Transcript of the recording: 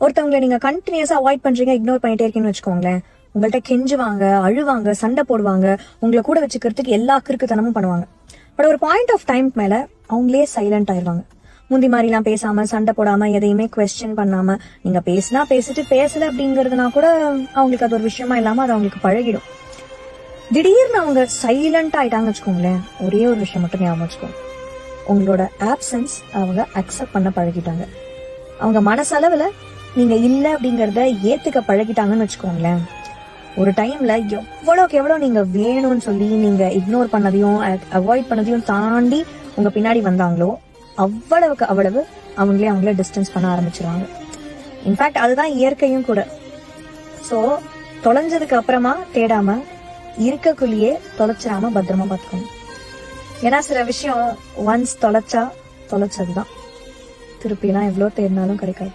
ஒருத்தவங்களை நீங்க கண்டினியூஸா அவாய்ட் பண்றீங்க, இக்னோர் பண்ணிட்டே இருக்கீங்கன்னு வச்சுக்கோங்களேன், உங்கள்கிட்ட கெஞ்சுவாங்க, அழுவாங்க, சண்டை போடுவாங்க, உங்களை கூட வச்சுக்கிறதுக்கு எல்லா கிறுக்குத்தனமும் பண்ணுவாங்க. பட் ஒரு பாயிண்ட் ஆஃப் டைம் மேல அவங்களே சைலண்ட் ஆயிடுவாங்க. முந்தி மாதிரிலாம் பேசாம, சண்டை போடாம, எதையுமே குவெஸ்டின் பண்ணாம, நீங்க பேசினா பேசிட்டு பேசல அப்படிங்கறதுனா கூட அவங்களுக்கு அது ஒரு விஷயமா இல்லாம அது அவங்களுக்கு பழகிடும். திடீர்னு அவங்க சைலண்ட் ஆயிட்டாங்கன்னு வச்சுக்கோங்களேன், ஒரே ஒரு விஷயம் மட்டும் ஞாபகம் வச்சுக்கோங்க, உங்களோட ஆப்சன்ஸ் அவங்க அக்செப்ட் பண்ண பழகிட்டாங்க. அவங்க மனசளவுல நீங்க இல்ல அப்படிங்கறத ஏத்துக்க பழகிட்டாங்கன்னு வச்சுக்கோங்களேன். ஒரு டைம்ல எவ்வளவுக்கு எவ்வளவு நீங்க வேணும்னு சொல்லி நீங்க இக்னோர் பண்ணதையும் அவாய்ட் பண்ணதையும் தாண்டி உங்க பின்னாடி வந்தாங்களோ அவ்வளவுக்கு அவ்வளவு அவங்களே டிஸ்டன்ஸ் பண்ண ஆரம்பிச்சிருவாங்க. இன்ஃபேக்ட் அதுதான் இயற்கையும் கூட. சோ தொலைஞ்சதுக்கு அப்புறமா தேடாம இருக்கக்குள்ளேயே தொலைச்சிடாம பத்திரமா பாத்துக்கணும். ஏன்னா சில விஷயம் ஒன்ஸ் தொலைச்சதுதான், திருப்பிலாம் எவ்வளவு தேடினாலும் கிடைக்காது.